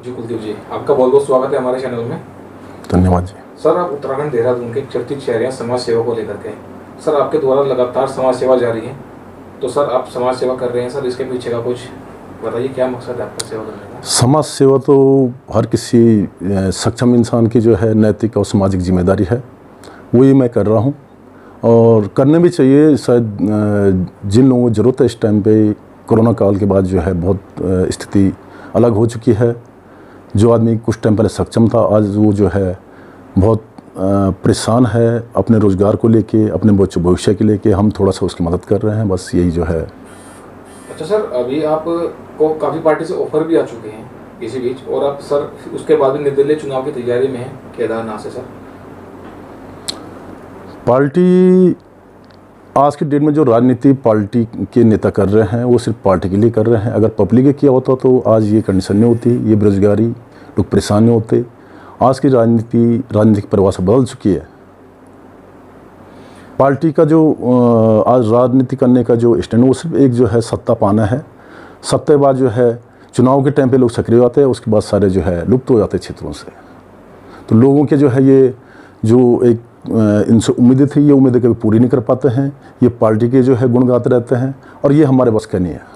जी कुलदीप जी, आपका बहुत बहुत स्वागत है हमारे चैनल में। धन्यवाद जी। सर, आप उत्तराखंड देहरादून के चर्चित शहर हैं समाज सेवा को लेकर के। सर, आपके द्वारा लगातार समाज सेवा जारी है, तो सर आप समाज सेवा कर रहे हैं, सर इसके पीछे का कुछ बताइए, क्या मकसद है आपका सेवा करने का? समाज सेवा तो हर किसी सक्षम इंसान की जो है नैतिक और सामाजिक जिम्मेदारी है, वही मैं कर रहा हूँ और करने भी चाहिए। शायद जिन लोगों को ज़रूरत है इस टाइम पे, कोरोना काल के बाद जो है बहुत स्थिति अलग हो चुकी है। जो आदमी कुछ टाइम पहले सक्षम था, आज वो जो है बहुत परेशान है अपने रोज़गार को लेके, अपने बच्चों भविष्य के लेके। हम थोड़ा सा उसकी मदद कर रहे हैं, बस यही जो है। अच्छा सर, अभी आपको काफ़ी पार्टी से ऑफर भी आ चुके हैं इसी बीच, और आप सर उसके बाद भी निर्दलीय चुनाव की तैयारी में हैं केदारनाथ से। सर पार्टी आज के डेट में जो राजनीति पार्टी के नेता कर रहे हैं वो सिर्फ पार्टी के लिए कर रहे हैं। अगर पब्लिक के किया होता तो आज ये कंडीशन नहीं होती, ये बेरोजगारी, लोग परेशान नहीं होते। आज की राजनीतिक परिभाषा बदल चुकी है। पार्टी का जो आज राजनीति करने का जो स्टैंड, वो सिर्फ एक जो है सत्ता पाना है। सत्ता के बाद जो है चुनाव के टाइम पे लोग सक्रिय होते हैं, उसके बाद सारे जो है लुप्त हो जाते हैं क्षेत्रों से। तो लोगों के जो है ये जो एक इनसे उम्मीदें थी, ये उम्मीदें कभी पूरी नहीं कर पाते हैं। ये पार्टी के जो है गुण गाते रहते हैं और ये हमारे बस का नहीं है।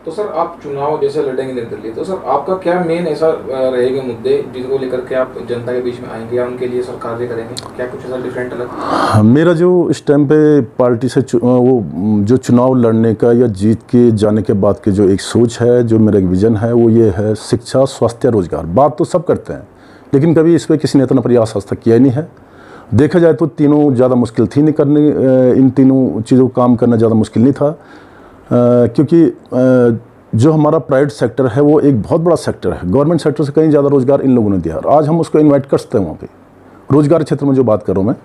तो सर आप चुनाव जैसे लड़ेंगे निर्दलीय, तो सर आपका क्या मेन ऐसा रहेगा मुद्दे जिनको लेकर के आप जनता के बीच में आएंगे या उनके लिए सर कार्य करेंगे? क्या कुछ ऐसा डिफरेंट अलग? हाँ, मेरा जो इस टाइम पे पार्टी से वो जो चुनाव लड़ने का या जीत के जाने के बाद की जो एक सोच है, जो मेरा एक विज़न है, वो ये है शिक्षा, स्वास्थ्य, रोजगार। बात तो सब करते हैं, लेकिन कभी इस पर किसी नेता ने प्रयास आज तक किया ही नहीं है। देखा जाए तो तीनों ज़्यादा मुश्किल थी नहीं करने, इन तीनों चीज़ों को काम करना ज़्यादा मुश्किल नहीं था, क्योंकि जो हमारा प्राइवेट सेक्टर है वो एक बहुत बड़ा सेक्टर है। गवर्नमेंट सेक्टर से कहीं ज़्यादा रोज़गार इन लोगों ने दिया और आज हम उसको इन्वाइट कर सकते हैं वहाँ पे। रोज़गार क्षेत्र में जो बात करूँ मैं,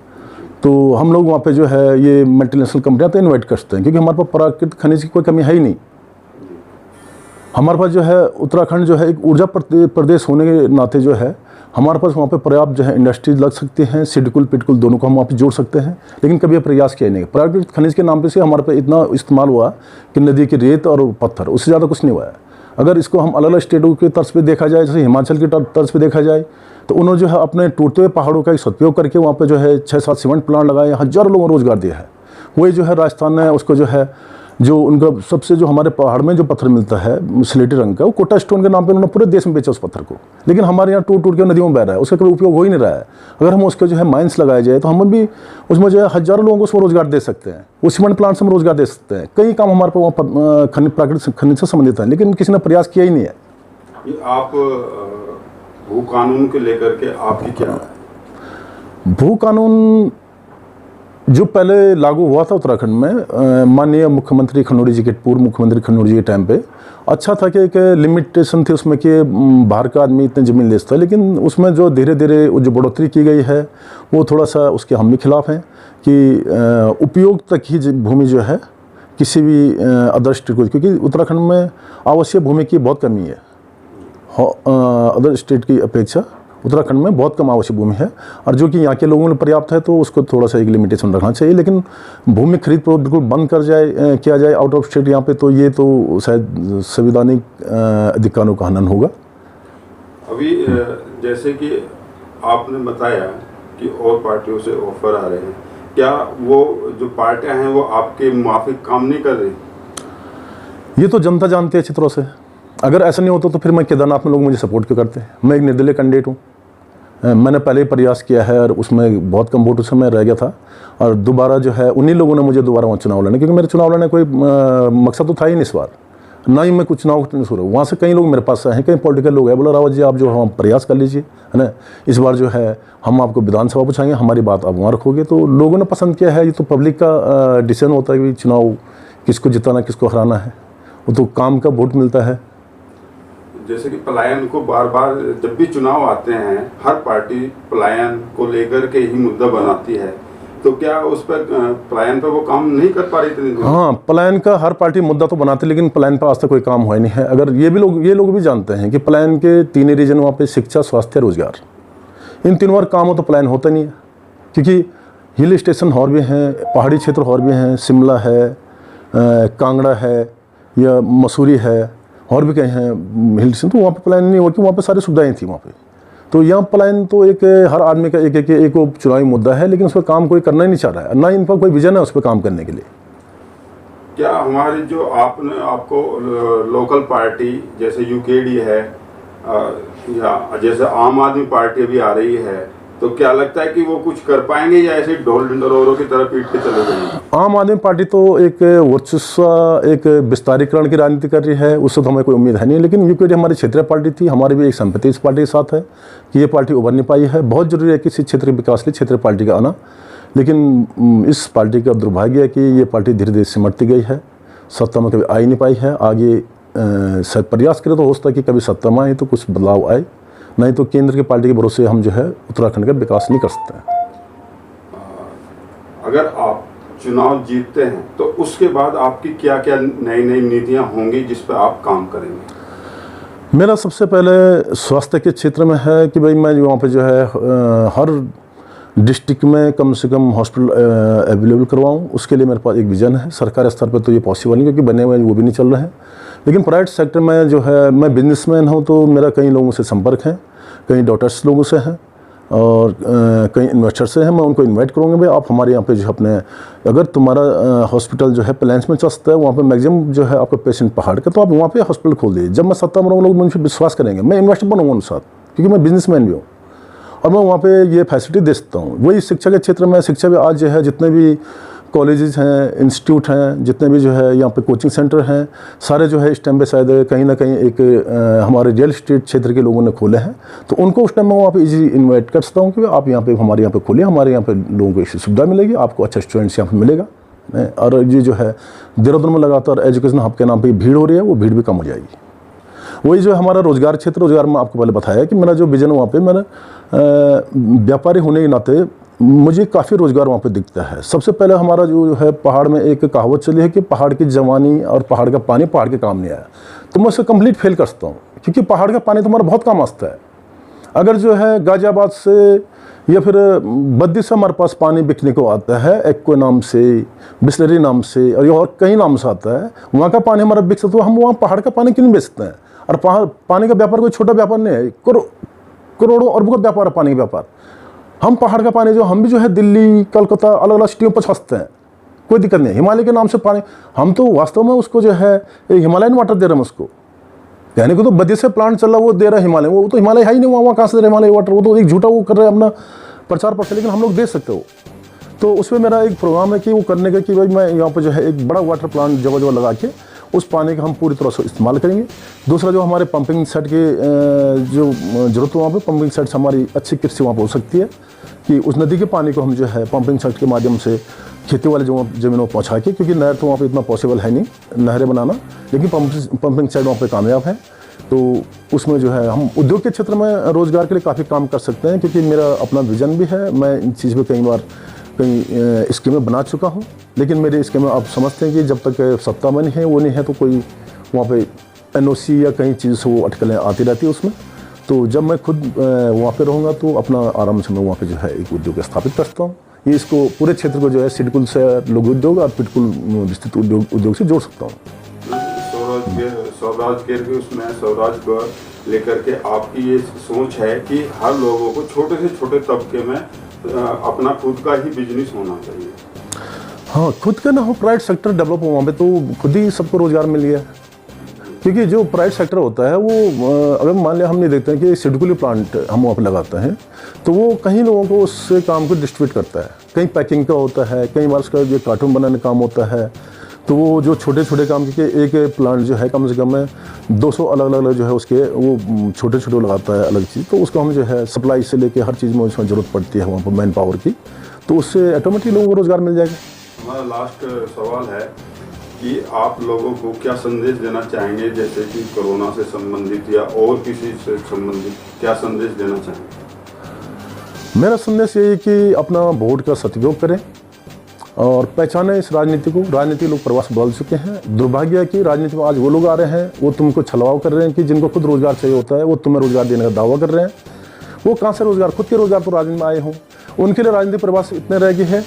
तो हम लोग वहाँ पे जो है ये मल्टीनेशनल कंपनियाँ तो इन्वाइट कर सकते हैं, क्योंकि हमारे पास प्राकृतिक खनिज की कोई कमी है ही नहीं। हमारे पास जो है उत्तराखंड जो है एक ऊर्जा प्रदेश होने के नाते जो है हमारे पास वहाँ पे पर्याप्त जो है इंडस्ट्रीज लग सकती हैं। सिडकुल पिटकुल दोनों को हम वहाँ पे जोड़ सकते हैं, लेकिन कभी ये प्रयास किया नहीं। प्राकृतिक खनिज के नाम पे से हमारे पे इतना इस्तेमाल हुआ कि नदी की रेत और पत्थर, उससे ज़्यादा कुछ नहीं हुआ है। अगर इसको हम अलग अलग स्टेटों के तर्ज पे देखा जाए, जैसे हिमाचल के तर्ज पे देखा जाए, तो उन्होंने जो है अपने टूटते हुए पहाड़ों का एक सदुपयोग करके वहाँ पर जो है 6-7 सीमेंट प्लांट लगाए, हज़ारों लोगों को रोज़गार दिया है। वही जो है राजस्थान ने उसको जो है जो उनका सबसे जो हमारे पहाड़ में जो पत्थर मिलता है स्लेटी रंग का, वो कोटा स्टोन के नाम पे उन्होंने पूरे देश में बेचा उस पत्थर को। लेकिन हमारे यहाँ टूट टूट के नदियों में बह रहा है, उसका कोई उपयोग हो ही नहीं रहा है। अगर हम उसके जो है माइंस लगाए जाए तो हम भी उसमें जो है हज़ारों लोगों को उसमें रोज़गार दे सकते हैं। वो सीमेंट प्लांट से हम रोज़गार दे सकते हैं। कई काम हमारे पास वहाँ प्राकृतिक खनिज से संबंधित हैं, लेकिन किसी ने प्रयास किया ही नहीं है। आप भू कानून को लेकर के आपकी क्या है? भू कानून जो पहले लागू हुआ था उत्तराखंड में, माननीय मुख्यमंत्री खन्नौरी जी के, पूर्व मुख्यमंत्री खन्नौरी जी के टाइम पे अच्छा था कि एक लिमिटेशन थी उसमें कि बाहर का आदमी इतनी ज़मीन ले सकता है। लेकिन उसमें जो धीरे धीरे जो बढ़ोतरी की गई है वो थोड़ा सा उसके हम भी खिलाफ हैं कि उपयोग तक ही भूमि जो है किसी भी अदर स्टेट को, क्योंकि उत्तराखंड में आवश्यक भूमि की बहुत कमी है। अदर स्टेट की अपेक्षा उत्तराखंड में बहुत कम आवश्यक भूमि है, और जो कि यहाँ के लोगों ने पर्याप्त है, तो उसको थोड़ा सा एक लिमिटेशन रखना चाहिए। लेकिन भूमि खरीद बिल्कुल बंद कर जाए किया जाए आउट ऑफ स्टेट यहाँ पे, तो ये तो शायद संवैधानिक अधिकारों का हनन होगा। अभी जैसे कि आपने बताया कि और पार्टियों से ऑफर आ रहे हैं, क्या वो जो पार्टियां हैं वो आपके मुआफिक काम नहीं कर रही? ये तो जनता जानती है अच्छी तरह से। अगर ऐसा नहीं होता तो फिर मैं केदारनाथ में लोग मुझे सपोर्ट क्यों करते हैं? मैं एक निर्दलीय कैंडिडेट हूँ। मैंने पहले ही प्रयास किया है और उसमें बहुत कम वोटों से मैं रह गया था, और दोबारा जो है उन्हीं लोगों ने मुझे दोबारा वहाँ चुनाव लड़ने, क्योंकि मेरे चुनाव लड़ने कोई मकसद तो था ही नहीं इस बार, ना ही मैं कुछ चुनाव शुरू। वहाँ से कई लोग मेरे पास आए हैं, कई पॉलिटिकल लोग हैं, बोला रावत जी आप जो हम प्रयास कर लीजिए, है ना, इस बार जो है हम आपको विधानसभा पहुँचाएंगे, हमारी बात आप वहाँ रखोगे। तो लोगों ने पसंद किया है। ये तो पब्लिक का डिसीजन होता है कि चुनाव किसको जिताना किसको हराना है, वो तो काम का वोट मिलता है। जैसे कि पलायन को बार बार जब भी चुनाव आते हैं हर पार्टी पलायन को लेकर के ही मुद्दा बनाती है, तो क्या उस पर पलायन पर वो काम नहीं कर पा रही थी? हाँ, पलायन का हर पार्टी मुद्दा तो बनाती है, लेकिन पलायन पर आज तक कोई काम हुआ नहीं है। अगर ये लोग भी जानते हैं कि पलायन के 3 रीजन वहाँ पे शिक्षा, स्वास्थ्य, रोजगार, इन तीनों बार काम हो तो पलायन होता नहीं है। क्योंकि हिल स्टेशन और भी हैं, पहाड़ी क्षेत्र और भी हैं, शिमला है, कांगड़ा है या मसूरी है, और भी कहीं हैं हिल स्टेशन, तो वहाँ पे पलायन नहीं हुआ कि वहाँ पे सारी सुविधाएं थी वहाँ पे। तो यहाँ पलायन तो एक हर आदमी का एक चुनावी मुद्दा है, लेकिन उस पर काम कोई करना ही नहीं चाह रहा है, ना इन पर कोई विजन है उस पर काम करने के लिए। क्या हमारी जो आपको लोकल पार्टी जैसे यूकेडी है या जैसे आम आदमी पार्टी अभी आ रही है, तो क्या लगता है कि वो कुछ कर पाएंगे या ऐसे ढोल ढिंढोरों की तरह पीट के चले जाएंगे? आम आदमी पार्टी तो एक वर्चस्व, एक विस्तारीकरण की राजनीति कर रही है, उससे तो हमें कोई उम्मीद है नहीं। लेकिन यूकेडी हमारी क्षेत्रीय पार्टी थी, हमारी भी एक संपत्ति इस पार्टी के साथ है कि ये पार्टी उभर नहीं पाई है। बहुत जरूरी है कि इस क्षेत्र के विकास के लिए क्षेत्रीय पार्टी का आना, लेकिन इस पार्टी का दुर्भाग्य है कि ये पार्टी धीरे धीरे सिमटती गई है, सत्ता में कभी आ ही नहीं पाई है। आगे शायद प्रयास करें तो हो सकता है कि कभी सत्ता में आए तो कुछ बदलाव आए, नहीं तो केंद्र की पार्टी के भरोसे हम जो है उत्तराखंड का विकास नहीं कर सकते हैं। अगर आप चुनाव जीतते हैं तो उसके बाद आपकी क्या क्या नई नई नीतियां होंगी जिस पर आप काम करेंगे? मेरा सबसे पहले स्वास्थ्य के क्षेत्र में है कि भाई मैं वहाँ पे जो है हर डिस्ट्रिक्ट में कम से कम हॉस्पिटल अवेलेबल करवाऊँ, उसके लिए मेरे पास एक विज़न है। सरकारी स्तर पर तो ये पॉसिबल नहीं क्योंकि बने हुए वो भी नहीं चल रहे हैं, लेकिन प्राइवेट सेक्टर में जो है, मैं बिजनेसमैन हूँ तो मेरा कई लोगों से संपर्क है, कई डॉक्टर्स लोगों से हैं और कई इन्वेस्टर से हैं। मैं उनको इनवाइट करूँगा, भाई आप हमारे यहाँ पे जो अपने, अगर तुम्हारा हॉस्पिटल जो है प्लान्स में चलता है, वहाँ पे मैक्सिमम जो है आपका पेशेंट पहाड़ का, तो आप वहाँ पे हॉस्पिटल खोल दीजिए। जब मैं सत्ता में रहूँगा लोग मुझे विश्वास करेंगे, मैं इन्वेस्टर बनूँगा उनके साथ, क्योंकि मैं बिजनेसमैन भी हूँ और मैं वहाँ पे ये फैसिलिटी दे सकता हूँ। वही शिक्षा के क्षेत्र में, शिक्षा भी आज जो है जितने भी कॉलेजेस हैं, इंस्टीट्यूट हैं, जितने भी जो है यहाँ पे कोचिंग सेंटर हैं, सारे जो है इस टाइम पे शायद कहीं ना कहीं एक हमारे रियल एस्टेट क्षेत्र के लोगों ने खोले हैं, तो उनको उस टाइम में वहाँ पे इजी इन्वाइट कर सकता हूँ कि आप यहाँ पे हमारे यहाँ पे खोलिए, हमारे यहाँ पे लोगों को इसकी सुविधा मिलेगी, आपको अच्छा स्टूडेंट्स यहाँ पे मिलेगा। और ये जो है देहरादून में लगातार एजुकेशन हब के नाम पर भीड़ हो रही है, वो भीड़ भी कम हो जाएगी। वही जो हमारा रोजगार क्षेत्र, रोजगार में आपको पहले बताया कि मेरा जो विजन वहाँ पे, मैंने व्यापारी होने के नाते मुझे काफ़ी रोज़गार वहाँ पे दिखता है। सबसे पहले हमारा जो है, पहाड़ में एक कहावत चली है कि पहाड़ की जवानी और पहाड़ का पानी पहाड़ के काम नहीं आया, तो मैं उसे कंप्लीट फेल कर सकता हूँ, क्योंकि पहाड़ का पानी तो हमारा बहुत काम आता है। अगर जो है गाजियाबाद से या फिर बद्दी से हमारे पास पानी बिकने को आता है, एक्को नाम से, बिस्लरी नाम से और कई नाम से आता है, वहाँ का पानी हमारा बिक सकता, तो हम वहाँ पहाड़ का पानी क्यों नहीं बेचते हैं? और पानी का व्यापार कोई छोटा व्यापार नहीं है, करोड़ों अरबों का व्यापार है पानी का व्यापार। हम पहाड़ का पानी जो हम भी जो है दिल्ली, कलकत्ता, अलग अलग सिटियों पर छाते हैं, कोई दिक्कत नहीं। हिमालय के नाम से पानी, हम तो वास्तव में उसको जो है हिमालयन वाटर दे रहे हैं उसको, कहने को तो बद्दी से प्लांट चल रहा वो दे रहा है हिमालय, वो तो हिमालय है ही नहीं, वहाँ कहाँ से दे रहे हिमालय वाटर, वो तो एक झूठा वो कर रहे हैं अपना प्रचार प्रसार, लेकिन हम लोग दे सकते हो। तो उसमें मेरा एक प्रोग्राम है कि वो करने का कि भाई मैं यहाँ पर जो है एक बड़ा वाटर प्लांट जगह जगह लगा के उस पानी का हम पूरी तरह से इस्तेमाल करेंगे। दूसरा जो हमारे पंपिंग सेट के जो जरूरत है, वहाँ पे पंपिंग सेट हमारी अच्छी कृषि वहाँ पर हो सकती है कि उस नदी के पानी को हम जो है पंपिंग सेट के माध्यम से खेती वाले जो ज़मीनों पर पहुँचा के, क्योंकि नहर तो वहाँ पे इतना पॉसिबल है नहीं नहरें बनाना, लेकिन पंपिंग सेट वहाँ पे कामयाब है। तो उसमें जो है हम उद्योग के क्षेत्र में रोज़गार के लिए काफ़ी काम कर सकते हैं, क्योंकि मेरा अपना विज़न भी है। मैं इन चीज़ पर कई बार कई स्कीमें बना चुका हूँ, लेकिन मेरी स्कीमें आप समझते हैं कि जब तक सत्ता में नहीं है, वो नहीं है, तो कोई वहाँ पे NOC या कई चीज़ से वो अटकलें आती रहती है उसमें। तो जब मैं खुद वहाँ पे रहूँगा तो अपना आराम से मैं वहाँ पे जो है एक उद्योग स्थापित करता हूँ। ये इसको पूरे क्षेत्र को जो है सिडकुल से लघु उद्योग और पिटकुल विस्तृत उद्योग से जोड़ सकता हूँ। स्वराज के उसमें स्वराज को लेकर के आपकी ये सोच है कि हर लोगों को छोटे से छोटे तबके में अपना खुद का ही बिजनेस होना चाहिए। हाँ, खुद का ना हो, प्राइवेट सेक्टर डेवलप हो, वहाँ पे तो खुद ही सबको रोज़गार मिल गया। क्योंकि जो प्राइवेट सेक्टर होता है वो, अगर मान लिया हमने देखते हैं कि शेड्यूल प्लांट हम वहाँ पर लगाते हैं, तो वो कहीं लोगों को उस काम को डिस्ट्रीब्यूट करता है। कहीं पैकिंग का होता है, कई बार उसका जो कार्टून बनाने का काम होता है, तो वो जो छोटे छोटे काम के एक प्लांट जो है कम से कम 200 अलग अलग जो है उसके वो छोटे छोटे लगाता है अलग चीज़, तो उसको हम जो है सप्लाई से लेके हर चीज़ में उसमें ज़रूरत पड़ती है वहाँ पर मैन पावर की, तो उससे ऑटोमेटिक लोगों को रोज़गार मिल जाएगा। हमारा लास्ट सवाल है कि आप लोगों को क्या संदेश देना चाहेंगे, जैसे कि कोरोना से संबंधित या और किसी से संबंधित क्या संदेश देना चाहेंगे? मेरा संदेश ये है कि अपना वोट का सदुपयोग करें और पहचानें इस राजनीति को। राजनीति लोग प्रवास बदल चुके हैं। दुर्भाग्य है कि राजनीति में आज वो लोग आ रहे हैं, वो तुमको छलवाव कर रहे हैं कि जिनको खुद रोज़गार चाहिए होता है, वो तुम्हें रोज़गार देने का दावा कर रहे हैं। वो कहाँ से रोज़गार, खुद के रोज़गार तो राजनीति में आए हों। उनके लिए राजनीतिक प्रवास इतने रह गए हैं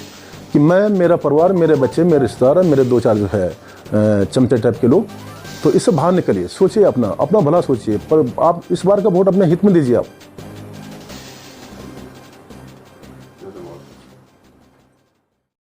कि मैं, मेरा परिवार, मेरे बच्चे, मेरे रिश्तेदार, मेरे 2-4 जो है चमचे टाइप के लोग, तो इससे बाहर निकलिए, सोचिए, अपना अपना भला सोचिए, पर आप इस बार का वोट अपने हित में दीजिए आप।